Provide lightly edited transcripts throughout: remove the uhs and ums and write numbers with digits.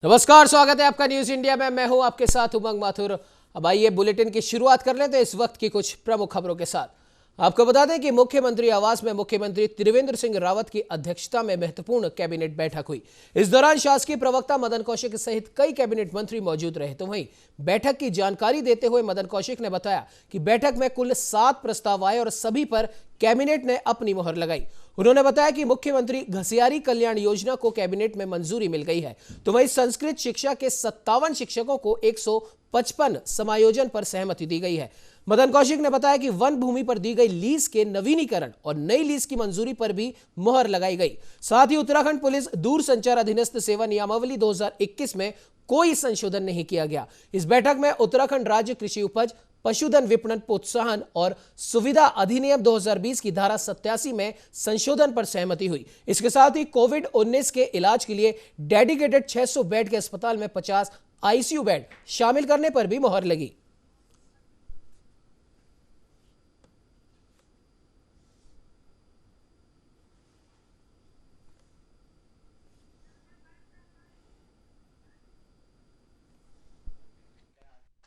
नमस्कार, स्वागत है आपका न्यूज इंडिया में। मैं हूं आपके साथ उमंग माथुर। अब आइए बुलेटिन की शुरुआत कर लेते हैं इस वक्त की कुछ प्रमुख खबरों के साथ। आपको बता दें कि मुख्यमंत्री आवास में मुख्यमंत्री त्रिवेंद्र सिंह रावत की अध्यक्षता में महत्वपूर्ण कैबिनेट बैठक हुई। इस दौरान शासकीय प्रवक्ता मदन कौशिक सहित कई कैबिनेट मंत्री मौजूद रहे। तो वहीं बैठक की जानकारी देते हुए मदन कौशिक ने बताया कि बैठक में कुल 7 प्रस्ताव आए और सभी पर कैबिनेट ने अपनी मुहर लगाई। उन्होंने बताया कि मुख्यमंत्री घसियारी कल्याण योजना को कैबिनेट में मंजूरी मिल गई है। तो वहीं संस्कृत शिक्षा के 57 शिक्षकों को 155 समायोजन पर सहमति दी गई है। मदन कौशिक ने बताया कि वन भूमि पर दी गई लीज के नवीनीकरण और नई लीज की मंजूरी पर भी मुहर लगाई गई। साथ ही उत्तराखंड पुलिस दूरसंचार अधीनस्थ सेवा नियमावली 2021 में कोई संशोधन नहीं किया गया। इस बैठक में उत्तराखंड राज्य कृषि उपज पशुधन विपणन प्रोत्साहन और सुविधा अधिनियम 2020 की धारा 87 में संशोधन पर सहमति हुई। इसके साथ ही कोविड-19 के इलाज के लिए डेडिकेटेड 600 बेड के अस्पताल में 50 आईसीयू बेड शामिल करने पर भी मुहर लगी।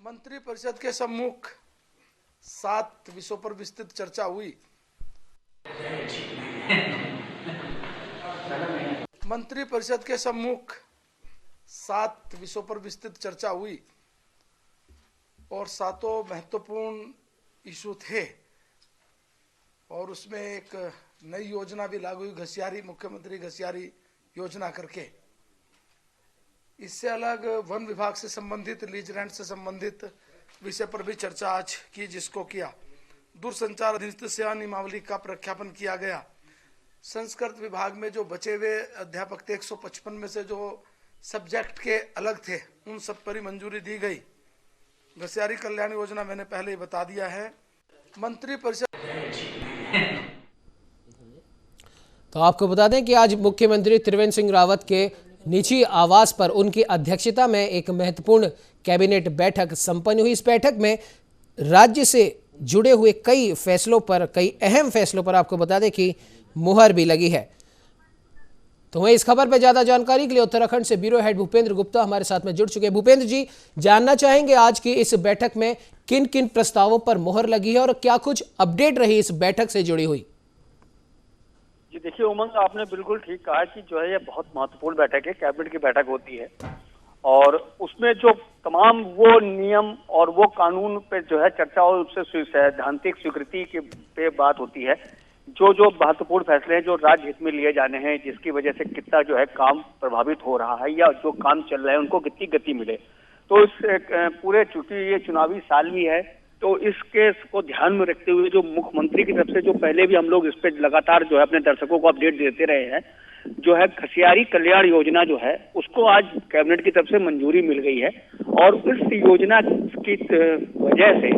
मंत्रिपरिषद के सम्मुख 7 विषयों पर विस्तृत चर्चा हुई। मंत्रिपरिषद के सम्मुख 7 विषयों पर विस्तृत चर्चा हुई और 7 महत्वपूर्ण इशू थे और उसमें एक नई योजना भी लागू हुई, घसियारी, मुख्यमंत्री घसियारी योजना करके। इससे अलग वन विभाग से संबंधित, लीज रेंट से संबंधित विषय पर भी चर्चा आज की, जिसको किया। दूरसंचार अधीनस्थ सेवा नियमावली का प्रख्यापन किया गया। संस्कृत विभाग में जो बचे हुए अध्यापक थे, 155 में से जो सब्जेक्ट के अलग थे, उन सब पर ही मंजूरी दी गई। घसियारी कल्याण योजना मैंने पहले ही बता दिया है। मंत्रिपरिषद तो आपको बता दें कि आज मुख्यमंत्री त्रिवेंद्र सिंह रावत के निजी आवास पर उनकी अध्यक्षता में एक महत्वपूर्ण कैबिनेट बैठक संपन्न हुई। इस बैठक में राज्य से जुड़े हुए कई फैसलों पर, कई अहम फैसलों पर आपको बता दें कि मुहर भी लगी है। तो वहीं इस खबर पर ज्यादा जानकारी के लिए उत्तराखंड से ब्यूरो हेड भूपेंद्र गुप्ता हमारे साथ में जुड़ चुके हैं। भूपेंद्र जी, जानना चाहेंगे आज की इस बैठक में किन किन प्रस्तावों पर मुहर लगी है और क्या कुछ अपडेट रही इस बैठक से जुड़ी हुई? जी देखिए उमंग, आपने बिल्कुल ठीक कहा कि जो है ये बहुत महत्वपूर्ण बैठक है, कैबिनेट की बैठक होती है और उसमें जो तमाम वो नियम और वो कानून पे जो है चर्चा और उससे सैद्धांतिक स्वीकृति के पे बात होती है। जो जो महत्वपूर्ण फैसले हैं जो राज्य हित में लिए जाने हैं, जिसकी वजह से कितना जो है काम प्रभावित हो रहा है या जो काम चल रहा है उनको कितनी गति मिले। तो इस पूरे, चूंकि ये चुनावी साल भी है, तो इस केस को ध्यान में रखते हुए जो मुख्यमंत्री की तरफ से, जो पहले भी हम लोग इस पे लगातार जो है अपने दर्शकों को अपडेट देते रहे हैं, जो है घसियारी कल्याण योजना जो है उसको आज कैबिनेट की तरफ से मंजूरी मिल गई है। और इस योजना की वजह से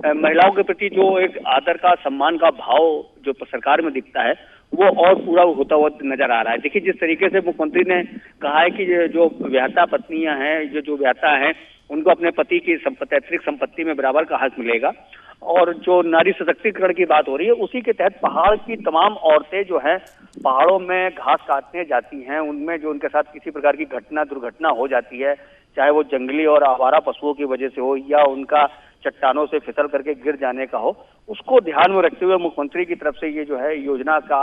महिलाओं के प्रति जो एक आदर का, सम्मान का भाव जो सरकार में दिखता है वो और पूरा होता हुआ नजर आ रहा है। देखिए जिस तरीके से मुख्यमंत्री ने कहा है कि जो विआहता पत्नियां हैं, जो विआहता हैं, उनको अपने पति की संपत्ति, अतिरिक्त संपत्ति में बराबर का हक मिलेगा। और जो नारी सशक्तिकरण की बात हो रही है, उसी के तहत पहाड़ की तमाम औरतें जो है पहाड़ों में घास काटने जाती हैं, उनमें जो उनके साथ किसी प्रकार की दुर्घटना हो जाती है, चाहे वो जंगली और आवारा पशुओं की वजह से हो या उनका चट्टानों से फिसल करके गिर जाने का हो, उसको ध्यान में रखते हुए मुख्यमंत्री की तरफ से ये जो है योजना का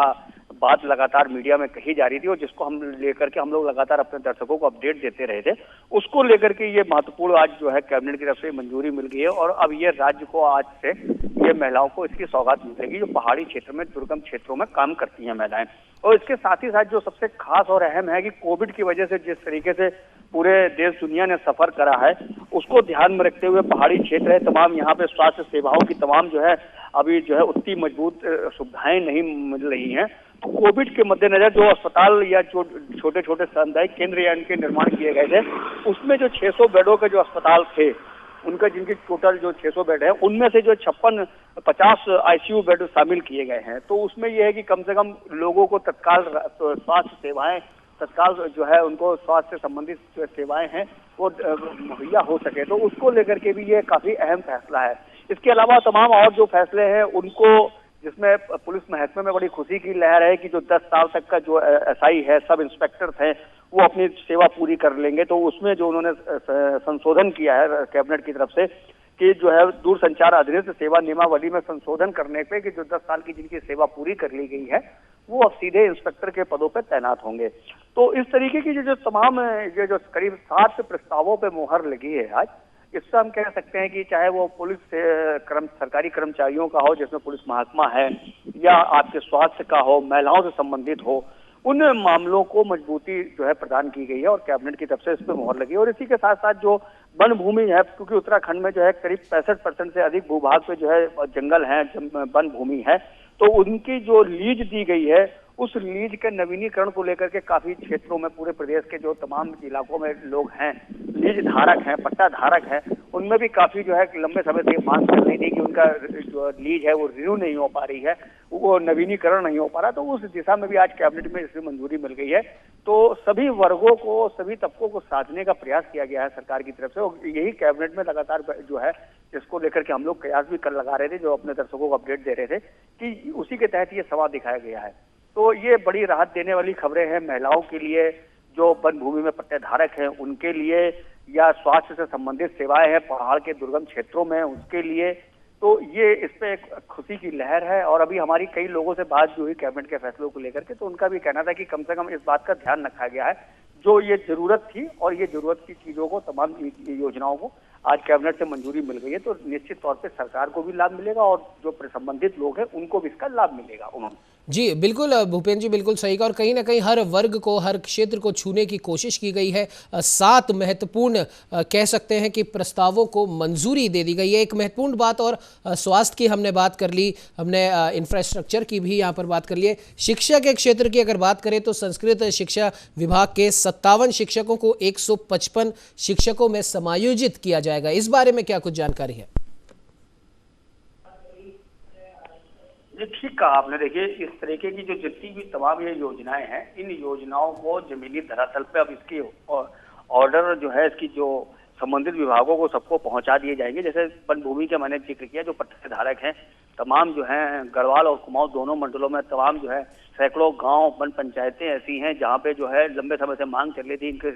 बात लगातार मीडिया में कही जा रही थी और जिसको हम लेकर के हम लोग लगातार अपने दर्शकों को अपडेट देते रहे थे, उसको लेकर के ये महत्वपूर्ण आज जो है कैबिनेट की तरफ से मंजूरी मिल गई है। और अब ये राज्य को आज से ये महिलाओं को इसकी सौगात मिलेगी जो पहाड़ी क्षेत्र में, दुर्गम क्षेत्रों में काम करती हैं महिलाएं। और इसके साथ ही साथ जो सबसे खास और अहम है कि कोविड की वजह से जिस तरीके से पूरे देश दुनिया ने सफर करा है, उसको ध्यान में रखते हुए पहाड़ी क्षेत्र है, तमाम यहाँ पे स्वास्थ्य सेवाओं की तमाम जो है अभी जो है उतनी मजबूत सुविधाएं नहीं मिल रही हैं। तो कोविड के मद्देनजर जो अस्पताल या जो छोटे छोटे सामुदायिक केंद्र या इनके निर्माण किए गए थे, उसमें जो 600 बेडों के जो अस्पताल थे, उनका जिनकी टोटल जो 600 बेड है, उनमें से जो 50 आईसीयू बेड शामिल किए गए हैं। तो उसमें यह है कि कम से कम लोगों को तत्काल स्वास्थ्य सेवाएं, तत्काल जो है उनको स्वास्थ्य से संबंधित जो सेवाएं हैं वो मुहैया हो सके, तो उसको लेकर के भी ये काफी अहम फैसला है। इसके अलावा तमाम और जो फैसले हैं उनको, जिसमें पुलिस महकमे में बड़ी खुशी की लहर है कि जो 10 साल तक का जो एसआई है, सब इंस्पेक्टर थे, वो अपनी सेवा पूरी कर लेंगे। तो उसमें जो उन्होंने संशोधन किया है कैबिनेट की तरफ से कि जो है दूरसंचार अधिनियम सेवा नियमावली में संशोधन करने पे कि जो 10 साल की जिनकी सेवा पूरी कर ली गई है वो अब सीधे इंस्पेक्टर के पदों पर तैनात होंगे। तो इस तरीके की जो तमाम ये जो करीब 7 प्रस्तावों पे मुहर लगी है आज, इससे हम कह सकते हैं कि चाहे वो पुलिस सरकारी कर्मचारियों का हो जिसमें पुलिस महकमा है, या आपके स्वास्थ्य का हो, महिलाओं से संबंधित हो, उन मामलों को मजबूती जो है प्रदान की गई है और कैबिनेट की तरफ से इस पर मुहर लगी है। और इसी के साथ साथ जो वन भूमि है, क्योंकि उत्तराखंड में जो है करीब 65% से अधिक भूभाग पे जो है जंगल है, वन भूमि है, तो उनकी जो लीज दी गई है उस लीज के नवीनीकरण को लेकर के काफी क्षेत्रों में पूरे प्रदेश के जो तमाम इलाकों में लोग हैं, लीज धारक हैं, पट्टा धारक हैं, उनमें भी काफी जो है लंबे समय से मांग कर रही थी कि उनका जो लीज है वो रिन्यू नहीं हो पा रही है, वो नवीनीकरण नहीं हो पा रहा। तो उस दिशा में भी आज कैबिनेट में इसमें मंजूरी मिल गई है। तो सभी वर्गों को, सभी तबकों को साधने का प्रयास किया गया है सरकार की तरफ से, और यही कैबिनेट में लगातार जो है इसको लेकर के हम लोग कयास भी कल लगा रहे थे, जो अपने दर्शकों को अपडेट दे रहे थे कि उसी के तहत ये सवाल दिखाया गया है। तो ये बड़ी राहत देने वाली खबरें हैं महिलाओं के लिए जो वन भूमि में पट्टे धारक हैं उनके लिए, या स्वास्थ्य से संबंधित सेवाएं हैं पहाड़ के दुर्गम क्षेत्रों में उसके लिए। तो ये इस पे एक खुशी की लहर है। और अभी हमारी कई लोगों से बात जो हुई कैबिनेट के फैसलों को लेकर के, तो उनका भी कहना था कि कम से कम इस बात का ध्यान रखा गया है जो ये जरूरत थी, और ये जरूरत की चीजों को, तमाम योजनाओं को आज कैबिनेट से मंजूरी मिल गई है। तो निश्चित तौर पे सरकार को भी लाभ मिलेगा और जो संबंधित लोग हैं उनको भी इसका लाभ मिलेगा। उन्होंने जी बिल्कुल भूपेंद्र जी बिल्कुल सही कहा, और कहीं ना कहीं हर वर्ग को, हर क्षेत्र को छूने की कोशिश की गई है। 7 महत्वपूर्ण कह सकते हैं कि प्रस्तावों को मंजूरी दे दी गई है। एक महत्वपूर्ण बात, और स्वास्थ्य की हमने बात कर ली, हमने इंफ्रास्ट्रक्चर की भी यहाँ पर बात कर ली है। शिक्षा के क्षेत्र की अगर बात करें तो संस्कृत शिक्षा विभाग के 57 शिक्षकों को 155 शिक्षकों में समायोजित किया जाएगा। इस बारे में क्या कुछ जानकारी है? ठीक कहा आपने। देखिए, इस तरीके की जो जितनी भी तमाम ये योजनाएं हैं, इन योजनाओं को जमीनी धरातल पे अब इसकी ऑर्डर जो है इसकी जो संबंधित विभागों को सबको पहुंचा दिए जाएंगे। जैसे वन भूमि का मैंने जिक्र किया, जो पट्टे धारक हैं तमाम जो हैं गढ़वाल और कुमाऊं दोनों मंडलों में तमाम जो है सैकड़ों गांव वन पंचायतें ऐसी हैं जहां पे जो है लंबे समय से मांग चल रही थी इनके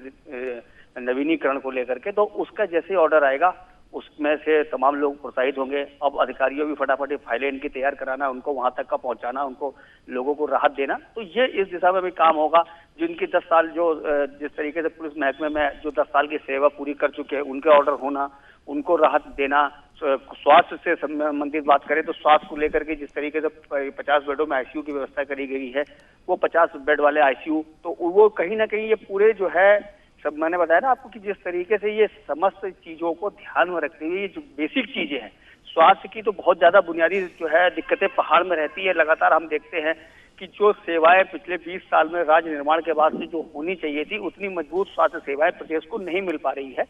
नवीनीकरण को लेकर के। तो उसका जैसे ऑर्डर आएगा उसमें से तमाम लोग प्रोत्साहित होंगे। अब अधिकारियों भी फटाफट फाइलें इनकी तैयार कराना, उनको वहां तक का पहुंचाना, उनको लोगों को राहत देना। तो ये इस दिशा में भी काम होगा। जिनकी 10 साल जो जिस तरीके से पुलिस महकमे में जो 10 साल की सेवा पूरी कर चुके हैं उनके ऑर्डर होना, उनको राहत देना। स्वास्थ्य से संबंधित बात करें तो स्वास्थ्य को लेकर के जिस तरीके से 50 बेडों में आईसीयू की व्यवस्था करी गई है, वो 50 बेड वाले आईसीयू, तो वो कहीं ना कहीं ये पूरे जो है सब मैंने बताया ना आपको कि जिस तरीके से ये समस्त चीजों को ध्यान में रखते हुए ये जो बेसिक चीजें हैं स्वास्थ्य की, तो बहुत ज्यादा बुनियादी जो है दिक्कतें पहाड़ में रहती है। लगातार हम देखते हैं कि जो सेवाएं पिछले 20 साल में राज्य निर्माण के बाद से जो होनी चाहिए थी उतनी मजबूत स्वास्थ्य सेवाएं प्रदेश को नहीं मिल पा रही है।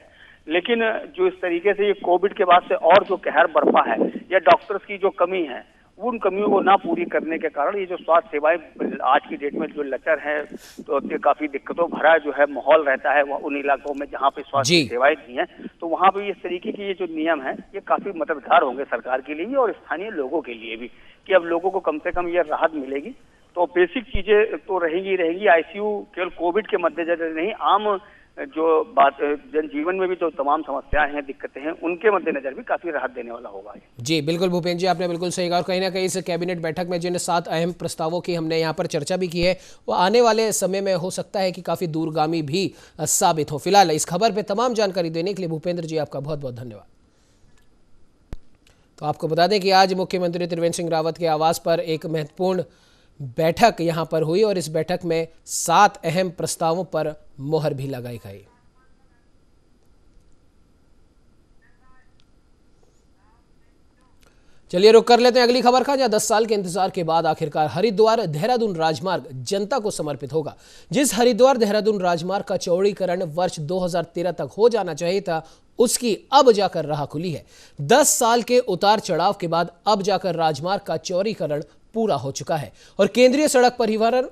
लेकिन जो इस तरीके से ये कोविड के बाद से और जो कहर बरपा है, या डॉक्टर्स की जो कमी है, उन कमियों को ना पूरी करने के कारण ये जो स्वास्थ्य सेवाएं आज की डेट में जो लचर है, तो काफी दिक्कतों भरा जो है माहौल रहता है उन इलाकों में जहाँ पे स्वास्थ्य सेवाएं दी हैं। तो वहाँ पे इस तरीके की ये जो नियम है ये काफी मददगार होंगे सरकार के लिए भी और स्थानीय लोगों के लिए भी, कि अब लोगों को कम से कम ये राहत मिलेगी। तो बेसिक चीजें तो रहेंगी। आईसीयू केवल कोविड के मद्देनजर नहीं, आम जो बात जनजीवन में भी जो तमाम समस्याएं हैं, दिक्कतें हैं, उनके मद्देनजर भी काफी राहत देने वाला होगा। जी बिल्कुल भूपेंद्र जी, आपने बिल्कुल सही कहा। और कहीं ना कहीं इस कैबिनेट बैठक में जिन 7 अहम प्रस्तावों की हमने यहाँ पर चर्चा भी की है, वो आने वाले समय में हो सकता है कि काफी दूरगामी भी साबित हो। फिलहाल इस खबर पर तमाम जानकारी देने के लिए भूपेंद्र जी आपका बहुत बहुत धन्यवाद। तो आपको बता दें कि आज मुख्यमंत्री त्रिवेंद्र सिंह रावत के आवास पर एक महत्वपूर्ण बैठक यहां पर हुई और इस बैठक में 7 अहम प्रस्तावों पर मोहर भी लगाई गई। चलिए रुक कर लेते हैं अगली खबर का, जहां 10 साल के इंतजार के बाद आखिरकार हरिद्वार देहरादून राजमार्ग जनता को समर्पित होगा। जिस हरिद्वार देहरादून राजमार्ग का चौड़ीकरण वर्ष 2013 तक हो जाना चाहिए था, उसकी अब जाकर राह खुली है। 10 साल के उतार चढ़ाव के बाद अब जाकर राजमार्ग का चौड़ीकरण पूरा हो चुका है और केंद्रीय सड़क परिवहन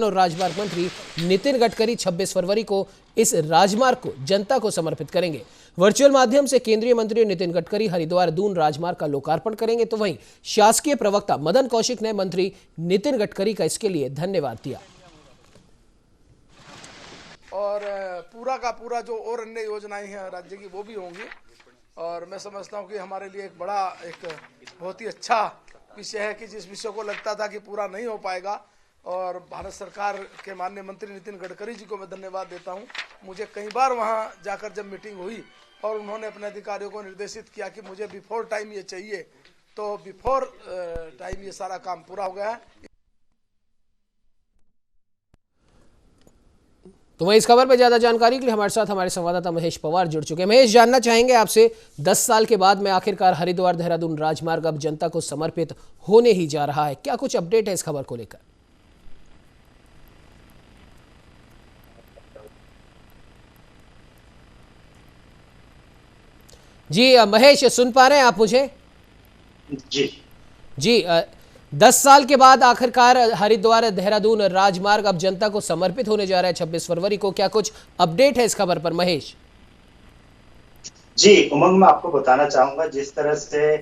और राजमार्ग मंत्री नितिन गडकरी 26 फरवरी को इस राजमार्ग को जनता को समर्पित करेंगे। वर्चुअल माध्यम से केंद्रीय मंत्री नितिन गडकरी हरिद्वार दून राजमार्ग का लोकार्पण करेंगे। तो वहीं शासकीय प्रवक्ता मदन कौशिक ने मंत्री नितिन गडकरी का इसके लिए धन्यवाद दिया। और पूरा का पूरा जो और अन्य योजनाएं हैं राज्य की वो भी होंगी। और मैं समझता हूं कि हमारे लिए एक बड़ा एक बहुत ही अच्छा विषय है कि जिस विषय को लगता था कि पूरा नहीं हो पाएगा, और भारत सरकार के माननीय मंत्री नितिन गडकरी जी को मैं धन्यवाद देता हूं। मुझे कई बार वहां जाकर जब मीटिंग हुई और उन्होंने अपने अधिकारियों को निर्देशित किया कि मुझे बिफोर टाइम ये चाहिए, तो बिफोर टाइम ये सारा काम पूरा हो गया है। तो वहीं इस खबर पर ज्यादा जानकारी के लिए हमारे साथ हमारे संवाददाता महेश पवार जुड़ चुके हैं। महेश, जानना चाहेंगे आपसे, 10 साल के बाद में आखिरकार हरिद्वार देहरादून राजमार्ग अब जनता को समर्पित होने ही जा रहा है, क्या कुछ अपडेट है इस खबर को लेकर? जी महेश, सुन पा रहे हैं आप मुझे? जी जी 10 साल के बाद आखिरकार हरिद्वार देहरादून राजमार्ग अब जनता को समर्पित होने जा रहा है 26 फरवरी को, क्या कुछ अपडेट है इस खबर पर महेश? जी उमंग, मैं आपको बताना चाहूंगा जिस तरह से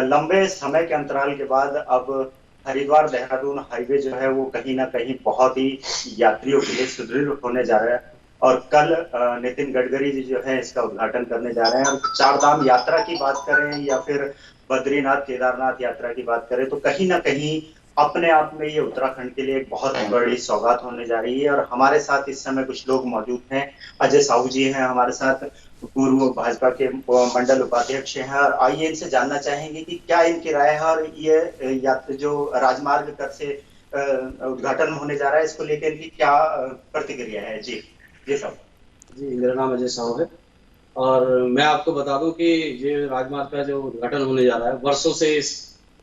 लंबे समय के अंतराल के बाद अब हरिद्वार देहरादून हाईवे जो है वो कहीं ना कहीं बहुत ही यात्रियों के लिए सुदृढ़ होने जा रहा है। और कल नितिन गडकरी जी जो है इसका उद्घाटन करने जा रहे हैं। और चार धाम यात्रा की बात करें या फिर बद्रीनाथ केदारनाथ यात्रा की बात करें तो कहीं ना कहीं अपने आप में ये उत्तराखंड के लिए एक बहुत बड़ी सौगात होने जा रही है। और हमारे साथ इस समय कुछ लोग मौजूद हैं। अजय साहू जी हैं हमारे साथ, पूर्व भाजपा के मंडल उपाध्यक्ष हैं। और आइए इनसे जानना चाहेंगे कि क्या इनकी राय है और ये जो राजमार्ग कर से उद्घाटन होने जा रहा है इसको लेकर इनकी क्या प्रतिक्रिया है। जी जी साहब। जी, मेरा नाम अजय साहू है और मैं आपको बता दूं कि ये राजमार्ग का जो उद्घाटन होने जा रहा है, वर्षों से इस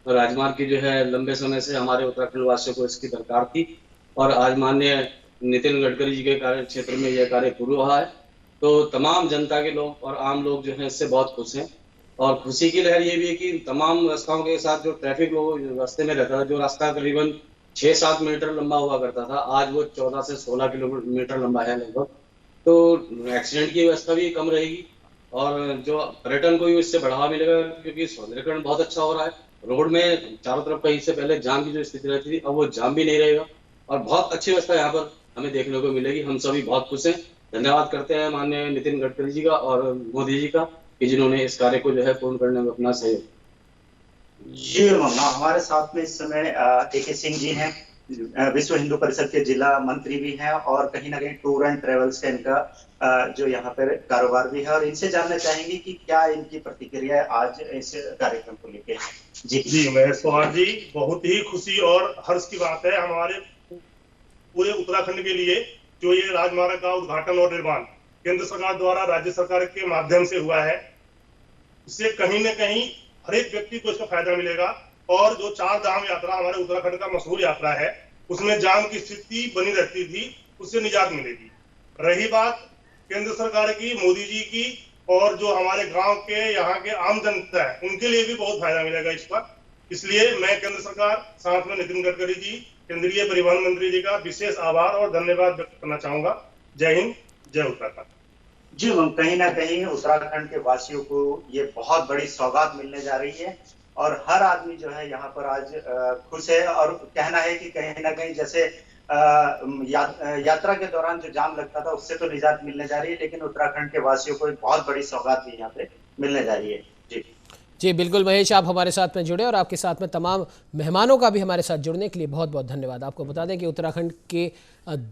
राजमार्ग की जो है लंबे समय से हमारे उत्तराखंड वासियों को इसकी दरकार थी। और आज माननीय नितिन गडकरी जी के कार्य क्षेत्र में यह कार्य पूर्ण हुआ है। तो तमाम जनता के लोग और आम लोग जो है इससे बहुत खुश हैं। और खुशी की लहर ये भी है कि तमाम रास्ताओं के साथ जो ट्रैफिक रास्ते में रहता था, जो रास्ता करीबन 6-7 मीटर लंबा हुआ करता था, आज वो 14 से 16 किलोमीटर लंबा है लगभग। तो एक्सीडेंट की व्यवस्था भी कम रहेगी और जो पर्यटन को भी इससे बढ़ावा मिलेगा, क्योंकि सौंदर्यीकरण बहुत अच्छा हो रहा है। रोड में चारों तरफ कहीं से पहले जाम की जो स्थिति रहती थी, अब वो जाम भी नहीं रहेगा और बहुत अच्छी व्यवस्था यहाँ पर हमें देखने को मिलेगी। हम सभी बहुत खुश हैं। धन्यवाद करते हैं माननीय नितिन गडकरी जी का और मोदी जी का कि जिन्होंने इस कार्य को जो है पूर्ण करने में अपना सहयोग। जी मम्मा, हमारे साथ में इस समय AK सिंह जी हैं, विश्व हिंदू परिषद के जिला मंत्री भी हैं और कहीं ना कहीं टूर एंड ट्रेवल्स का इनका जो यहाँ पर कारोबार भी है। और इनसे जानना चाहेंगे कि क्या इनकी प्रतिक्रिया है आज इस कार्यक्रम को लेकर। जी जी महेश पवार जी, बहुत ही खुशी और हर्ष की बात है हमारे पूरे उत्तराखंड के लिए जो ये राजमार्ग का उद्घाटन और निर्माण केंद्र सरकार द्वारा राज्य सरकार के माध्यम से हुआ है। इससे कहीं न कहीं हर एक व्यक्ति को इसका फायदा मिलेगा। और जो चार धाम यात्रा हमारे उत्तराखंड का मशहूर यात्रा है, उसमें जाम की स्थिति बनी रहती थी, उससे निजात मिलेगी। रही बात केंद्र सरकार की, मोदी जी की, और जो हमारे गांव के यहाँ के आम जनता है उनके लिए भी बहुत फायदा मिलेगा इस पर। इसलिए मैं केंद्र सरकार साथ में नितिन गडकरी जी, केंद्रीय परिवहन मंत्री जी का विशेष आभार और धन्यवाद व्यक्त करना चाहूंगा। जय हिंद, जय उत्तराखंड। जी, कहीं ना कहीं उत्तराखंड के वासियों को ये बहुत बड़ी सौगात मिलने जा रही है। और हर आदमी जो है यहाँ पर आज खुश है। और कहना है कि कहीं ना कहीं जैसे यात्रा के दौरान जो जाम लगता था उससे तो निजात मिलने जा रही है, लेकिन उत्तराखंड के वासियों को एक बहुत बड़ी सौगात भी यहाँ पे मिलने जा रही है। जी जी बिल्कुल महेश, आप हमारे साथ में जुड़े और आपके साथ में तमाम मेहमानों का भी हमारे साथ जुड़ने के लिए बहुत बहुत धन्यवाद। आपको बता दें कि उत्तराखंड के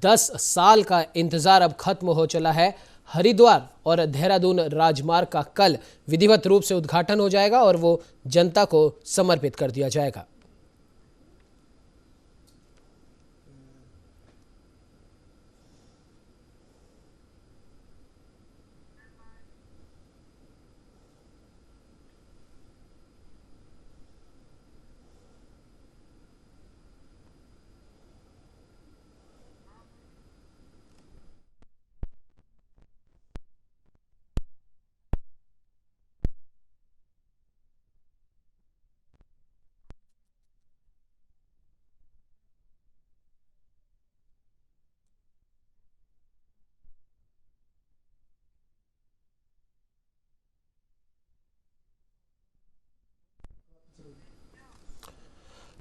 10 साल का इंतज़ार अब खत्म हो चला है। हरिद्वार और देहरादून राजमार्ग का कल विधिवत रूप से उद्घाटन हो जाएगा और वो जनता को समर्पित कर दिया जाएगा।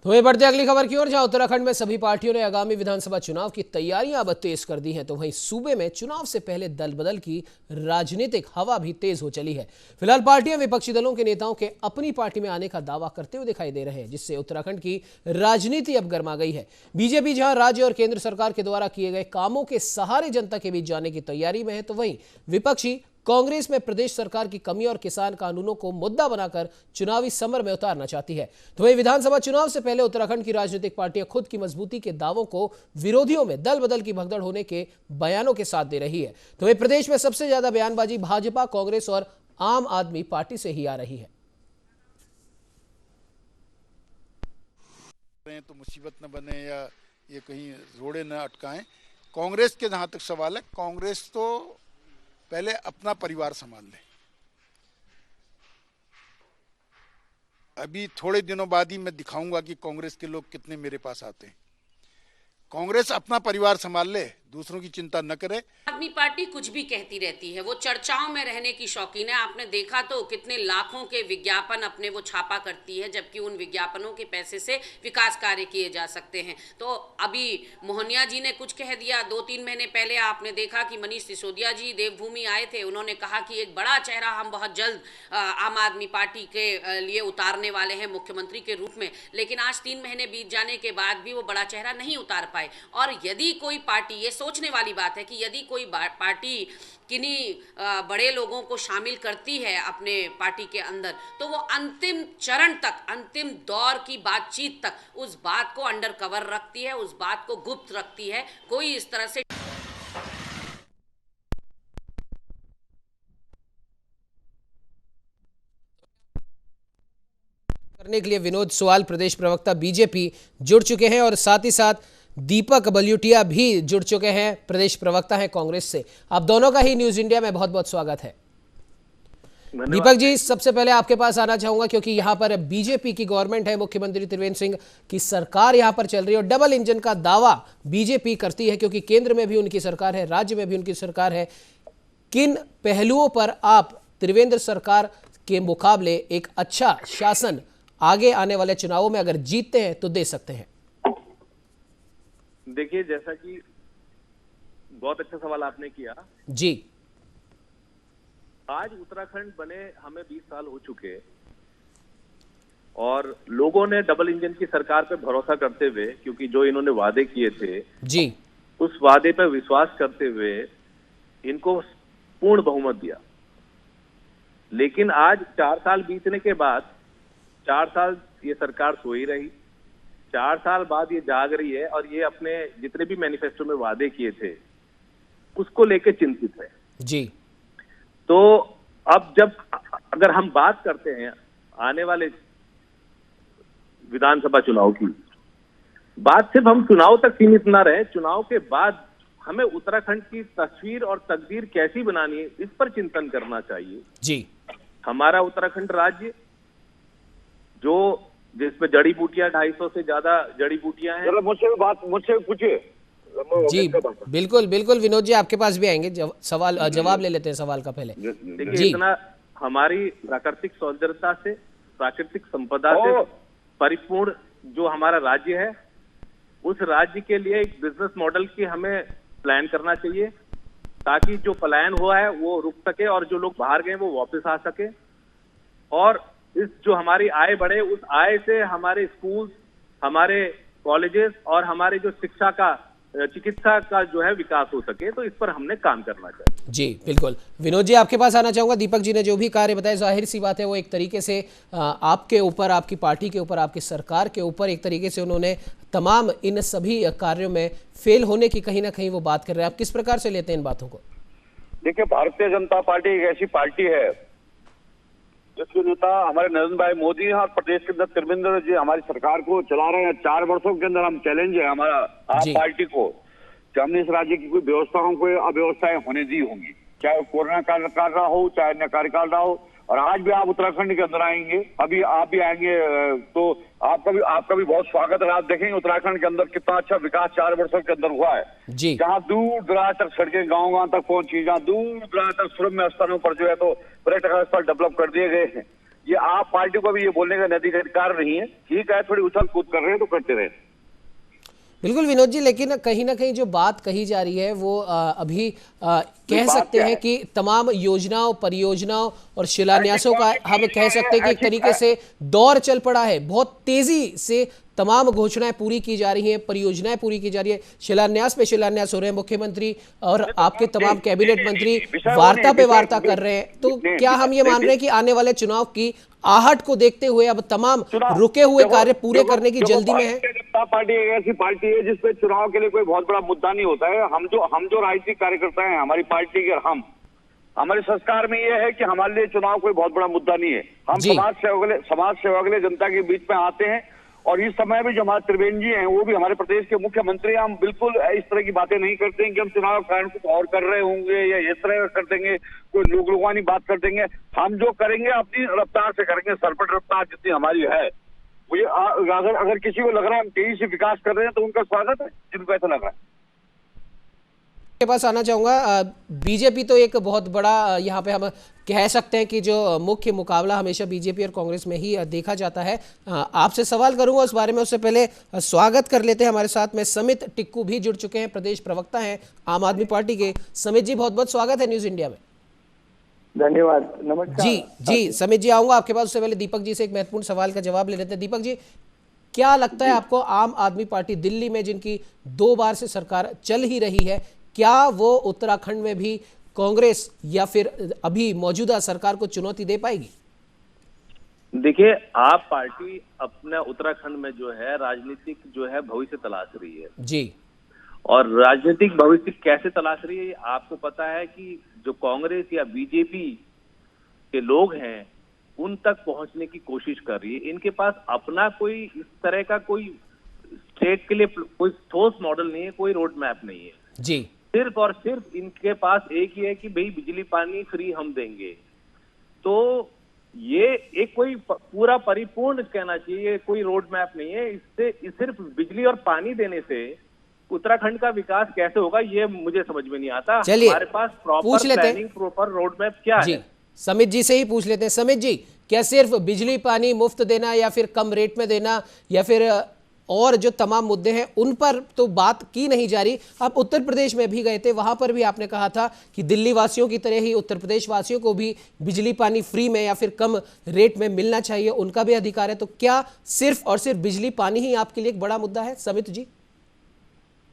तो वहीं बढ़ते अगली खबर की ओर, जहां उत्तराखंड में सभी पार्टियों ने आगामी विधानसभा चुनाव की तैयारियां अब तेज कर दी हैं, तो वहीं सूबे में चुनाव से पहले दल बदल की राजनीतिक हवा भी तेज हो चली है। फिलहाल पार्टियां विपक्षी दलों के नेताओं के अपनी पार्टी में आने का दावा करते हुए दिखाई दे रहे हैं, जिससे उत्तराखंड की राजनीति अब गर्मा गई है। बीजेपी जहां राज्य और केंद्र सरकार के द्वारा किए गए कामों के सहारे जनता के बीच जाने की तैयारी में है, तो वहीं विपक्षी कांग्रेस में प्रदेश सरकार की कमी और किसान कानूनों को मुद्दा बनाकर चुनावी समर में उतारना चाहती है। तो वहीं विधानसभा चुनाव से पहले उत्तराखंड की राजनीतिक पार्टियां खुद की मजबूती के दावों को विरोधियों में दल बदल की भगदड़ होने के बयानों के साथ दे रही है। तो वहीं प्रदेश में सबसे ज्यादा बयानबाजी भाजपा, कांग्रेस और आम आदमी पार्टी से ही आ रही है। तो मुसीबत न बने या ये कहीं रोड़े न अटकाएं। कांग्रेस के जहां तक सवाल है, कांग्रेस तो पहले अपना परिवार संभाल ले। अभी थोड़े दिनों बाद ही मैं दिखाऊंगा कि कांग्रेस के लोग कितने मेरे पास आते हैं। कांग्रेस अपना परिवार संभाल ले, दूसरों की चिंता न करे। आदमी पार्टी कुछ भी कहती रहती है, वो चर्चाओं में रहने की शौकीन है। आपने देखा तो कितने लाखों के विज्ञापन अपने वो छापा करती है, जबकि उन विज्ञापनों के पैसे से विकास कार्य किए जा सकते हैं। तो अभी मोहनिया जी ने कुछ कह दिया। 2-3 महीने पहले आपने देखा कि मनीष सिसोदिया जी देवभूमि आए थे, उन्होंने कहा कि एक बड़ा चेहरा हम बहुत जल्द आम आदमी पार्टी के लिए उतारने वाले हैं मुख्यमंत्री के रूप में। लेकिन आज 3 महीने बीत जाने के बाद भी वो बड़ा चेहरा नहीं उतार पाए। और यदि कोई पार्टी, ये सोचने वाली बात है कि यदि कोई पार्टी किन्हीं बड़े लोगों को शामिल करती है अपने पार्टी के अंदर, तो वो अंतिम चरण तक, अंतिम दौर की बातचीत तक उस बात को अंडर कवर रखती है, उस बात को गुप्त रखती है। कोई इस तरह से करने के लिए विनोद सुवाल, प्रदेश प्रवक्ता बीजेपी, जुड़ चुके हैं और साथ ही साथ दीपक बलियोटिया भी जुड़ चुके हैं, प्रदेश प्रवक्ता हैं कांग्रेस से। आप दोनों का ही न्यूज इंडिया में बहुत बहुत स्वागत है। दीपक जी, सबसे पहले आपके पास आना चाहूंगा क्योंकि यहां पर बीजेपी की गवर्नमेंट है, मुख्यमंत्री त्रिवेंद्र सिंह की सरकार यहां पर चल रही है और डबल इंजन का दावा बीजेपी करती है क्योंकि केंद्र में भी उनकी सरकार है, राज्य में भी उनकी सरकार है। किन पहलुओं पर आप त्रिवेंद्र सरकार के मुकाबले एक अच्छा शासन आगे आने वाले चुनावों में अगर जीतते हैं तो दे सकते हैं? देखिए, जैसा कि बहुत अच्छा सवाल आपने किया जी। आज उत्तराखंड बने हमें 20 साल हो चुके और लोगों ने डबल इंजन की सरकार पे भरोसा करते हुए, क्योंकि जो इन्होंने वादे किए थे जी, उस वादे पे विश्वास करते हुए इनको पूर्ण बहुमत दिया। लेकिन आज 4 साल बीतने के बाद 4 साल ये सरकार सोई रही, 4 साल बाद ये जाग रही है और ये अपने जितने भी मैनिफेस्टो में वादे किए थे उसको लेके चिंतित है जी। तो अब जब अगर हम बात करते हैं आने वाले विधानसभा चुनाव की, बात सिर्फ हम चुनाव तक सीमित ना रहे, चुनाव के बाद हमें उत्तराखंड की तस्वीर और तकदीर कैसी बनानी है इस पर चिंतन करना चाहिए जी। हमारा उत्तराखंड राज्य जो जिसमें जड़ी बूटियां 250 से ज्यादा जड़ी बूटियां हैं। मुझसे पूछिए जी। बिल्कुल बिल्कुल विनोद जी, आपके पास भी आएंगे जवाब ले लेते हैं सवाल का पहले। देखिए, इतना हमारी प्राकृतिक सौंदर्यता से, प्राकृतिक संपदा से परिपूर्ण जो हमारा राज्य है, उस राज्य के लिए एक बिजनेस मॉडल की हमें प्लान करना चाहिए ताकि जो पलायन हुआ है वो रुक सके और जो लोग बाहर गए वो वापस आ सके। और इस जो हमारी आय बढ़े, उस आय से हमारे स्कूल, हमारे कॉलेजेस और हमारे जो शिक्षा का, चिकित्सा का जो है विकास हो सके। तो इस पर हमने काम करना चाहिए। जी बिल्कुल। विनोद जी, आपके पास आना चाहूंगा। दीपक जी ने जो भी कार्य बताया, जाहिर सी बात है वो एक तरीके से आपके ऊपर, आपकी पार्टी के ऊपर, आपकी सरकार के ऊपर एक तरीके से उन्होंने तमाम इन सभी कार्यों में फेल होने की कहीं ना कहीं वो बात कर रहे हैं। आप किस प्रकार से लेते हैं इन बातों को? देखिए, भारतीय जनता पार्टी एक ऐसी पार्टी है जिसके नेता हमारे नरेंद्र भाई मोदी हैं और प्रदेश के अंदर त्रिवेंद्र जी हमारी सरकार को चला रहे हैं। 4 वर्षों के अंदर हम चैलेंज है हमारा आप पार्टी को कि हमने इस राज्य की कोई व्यवस्थाओं को अव्यवस्थाएं होने दी होंगी, चाहे कोरोना काल रहा हो, चाहे अन्य कार्यकाल रहा हो। और आज भी आप उत्तराखंड के अंदर आएंगे, अभी आप भी आएंगे तो आपका भी बहुत स्वागत है। आप देखेंगे उत्तराखंड के अंदर कितना अच्छा विकास 4 वर्षों के अंदर हुआ है। जहाँ दूर दराज तक सड़कें गांव तक पहुंची, जहाँ दूर दराज तक सुरम्य स्थानों पर जो है तो पर्यटक स्थल डेवलप कर दिए गए हैं। ये आप पार्टी को भी ये बोलने का नैतिक अधिकार नहीं है। ठीक है, थोड़ी उछल कूद कर रहे हैं तो करते रहे। बिल्कुल विनोद जी, लेकिन कहीं ना कहीं जो बात कही जा रही है वो अभी कह सकते हैं कि तमाम योजनाओं, परियोजनाओं और शिलान्यासों का हम कह सकते हैं कि एक तरीके से दौर चल पड़ा है। बहुत तेजी से तमाम घोषणाएं पूरी की जा रही हैं, परियोजनाएं पूरी की जा रही है, शिलान्यास पे शिलान्यास हो रहे हैं, मुख्यमंत्री और आपके तमाम कैबिनेट मंत्री वार्ता पे वार्ता कर रहे हैं। तो क्या हम ये मान रहे हैं कि आने वाले चुनाव की आहट को देखते हुए अब तमाम रुके हुए कार्य पूरे करने की जल्दी में है? जनता पार्टी एक ऐसी पार्टी है जिसपे चुनाव के लिए कोई बहुत बड़ा मुद्दा नहीं होता है। हम जो राजनीतिक कार्यकर्ता हैं, हमारी पार्टी के, हमारे संस्कार में ये है कि हमारे लिए चुनाव कोई बहुत बड़ा मुद्दा नहीं है। हम समाज सेवा के लिए जनता के बीच में आते हैं। और इस समय भी जो हमारे त्रिवेंद्र जी हैं, वो भी हमारे प्रदेश के मुख्यमंत्री, हम बिल्कुल इस तरह की बातें नहीं करते हैं कि हम चुनाव के कारण कुछ और कर रहे होंगे या इस तरह कर देंगे, कोई लोगवानी बात कर देंगे। हम जो करेंगे अपनी रफ्तार से करेंगे, सरपट रफ्तार जितनी हमारी है। मुझे अगर किसी को लग रहा है हम तेजी से विकास कर रहे हैं तो उनका स्वागत है, जिनको ऐसा लग रहा है। के पास आना चाहूंगा, बीजेपी तो एक बहुत बड़ा यहाँ पे हम कह सकते हैं कि जो मुख्य मुकाबला हमेशा बीजेपी और कांग्रेस में ही देखा जाता है। आपसे सवाल करूंगा उस बारे में, उससे पहले स्वागत कर लेते हैं हमारे साथ में समित टिक्कू भी जुड़ चुके हैं, प्रदेश प्रवक्ता हैं आम आदमी पार्टी के। समित जी, बहुत बहुत स्वागत है न्यूज इंडिया में। धन्यवाद, नमस्कार जी समित जी, आऊंगा आपके पास। उससे पहले दीपक जी से एक महत्वपूर्ण सवाल का जवाब ले लेते हैं। दीपक जी, क्या लगता है आपको, आम आदमी पार्टी दिल्ली में जिनकी 2 बार से सरकार चल ही रही है, क्या वो उत्तराखंड में भी कांग्रेस या फिर अभी मौजूदा सरकार को चुनौती दे पाएगी? देखिए, आप पार्टी अपना उत्तराखंड में जो है राजनीतिक जो है भविष्य तलाश रही है जी। और राजनीतिक भविष्य कैसे तलाश रही है आपको पता है कि जो कांग्रेस या बीजेपी के लोग हैं उन तक पहुंचने की कोशिश कर रही है। इनके पास अपना कोई इस तरह का कोई स्टेट के लिए कोई ठोस मॉडल नहीं है, कोई रोड मैप नहीं है जी। सिर्फ और सिर्फ इनके पास एक ही है कि भाई बिजली पानी फ्री हम देंगे। तो ये एक कोई पूरा परिपूर्ण कहना चाहिए, कोई रोड मैप नहीं है। इससे सिर्फ बिजली और पानी देने से उत्तराखंड का विकास कैसे होगा ये मुझे समझ में नहीं आता। हमारे पास proper planning, proper road map क्या है? समित जी से ही पूछ लेते हैं। समित जी, क्या सिर्फ बिजली पानी मुफ्त देना या फिर कम रेट में देना या फिर और जो तमाम मुद्दे हैं उन पर तो बात की नहीं जा रही? आप उत्तर प्रदेश में भी गए थे, वहां पर भी आपने कहा था कि दिल्ली वासियों की तरह ही उत्तर प्रदेश वासियों को भी बिजली पानी फ्री में या फिर कम रेट में मिलना चाहिए, उनका भी अधिकार है। तो क्या सिर्फ और सिर्फ बिजली पानी ही आपके लिए एक बड़ा मुद्दा है? समित जी,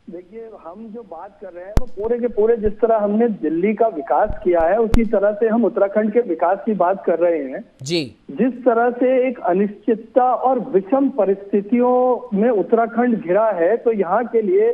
देखिए, हम जो बात कर रहे हैं वो पूरे के पूरे जिस तरह हमने दिल्ली का विकास किया है उसी तरह से हम उत्तराखंड के विकास की बात कर रहे हैं जी। जिस तरह से एक अनिश्चितता और विषम परिस्थितियों में उत्तराखंड घिरा है, तो यहाँ के लिए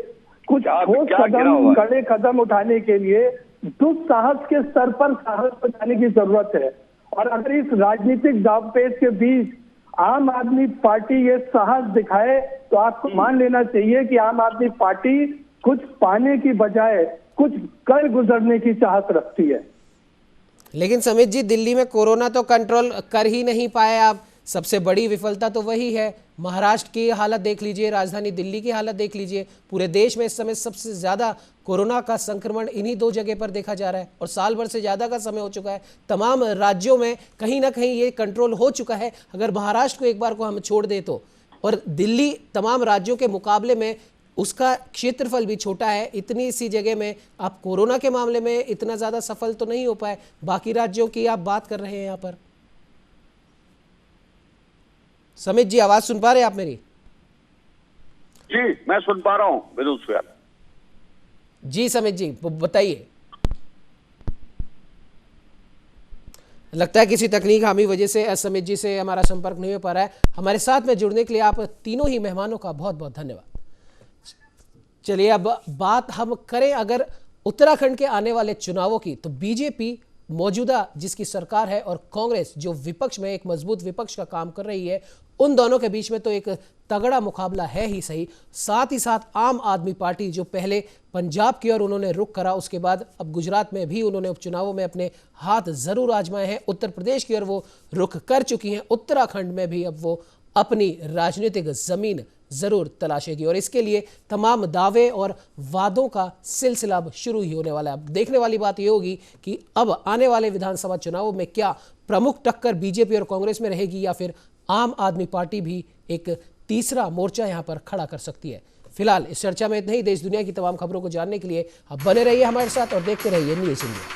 कुछ ठोस कदम, कड़े कदम उठाने के लिए दुस्साहस के स्तर पर साहस बनाने की जरूरत है। और अगर इस राजनीतिक दांवपेच के बीच आम आदमी पार्टी ये साहस दिखाए तो आपको मान लेना चाहिए कि आम आदमी पार्टी कुछ पाने की बजाय कुछ कर गुजरने की चाहत रखती है। लेकिन समित जी, दिल्ली में कोरोना तो कंट्रोल कर ही नहीं पाए आप। सबसे बड़ी विफलता तो वही है। महाराष्ट्र की हालत देख लीजिए, राजधानी दिल्ली की हालत देख लीजिए। पूरे देश में इस समय सबसे ज्यादा कोरोना का संक्रमण इन्हीं 2 जगह पर देखा जा रहा है और साल भर से ज्यादा का समय हो चुका है। तमाम राज्यों में कहीं ना कहीं ये कंट्रोल हो चुका है। अगर महाराष्ट्र को एक बार को हम छोड़ दे तो, और दिल्ली तमाम राज्यों के मुकाबले में उसका क्षेत्रफल भी छोटा है, इतनी सी जगह में आप कोरोना के मामले में इतना ज्यादा सफल तो नहीं हो पाए। बाकी राज्यों की आप बात कर रहे हैं यहाँ पर। समित जी, आवाज सुन पा रहे हैं आप मेरी? जी, मैं सुन पा रहा हूं विनोद सुयाल जी। समित जी, बताइए। लगता है किसी तकनीक हामी वजह से समित जी से हमारा संपर्क नहीं हो पा रहा है। हमारे साथ में जुड़ने के लिए आप तीनों ही मेहमानों का बहुत बहुत धन्यवाद। चलिए, अब बात हम करें अगर उत्तराखंड के आने वाले चुनावों की, तो बीजेपी मौजूदा जिसकी सरकार है और कांग्रेस जो विपक्ष में एक मजबूत विपक्ष का काम कर रही है, उन दोनों के बीच में तो एक तगड़ा मुकाबला है ही सही। साथ ही साथ आम आदमी पार्टी जो पहले पंजाब की ओर उन्होंने रुख करा, उसके बाद अब गुजरात में भी उन्होंने उपचुनावों में अपने हाथ जरूर आजमाए हैं। उत्तर प्रदेश की ओर वो रुख कर चुकी हैं। उत्तराखंड में भी अब वो अपनी राजनीतिक जमीन जरूर तलाशेगी और इसके लिए तमाम दावे और वादों का सिलसिला अब शुरू ही होने वाला है। अब देखने वाली बात यह होगी कि अब आने वाले विधानसभा चुनावों में क्या प्रमुख टक्कर बीजेपी और कांग्रेस में रहेगी या फिर आम आदमी पार्टी भी एक तीसरा मोर्चा यहां पर खड़ा कर सकती है। फिलहाल इस चर्चा में इतना ही। देश दुनिया की तमाम खबरों को जानने के लिए आप बने रहिए हमारे साथ और देखते रहिए न्यूज़ इंडिया।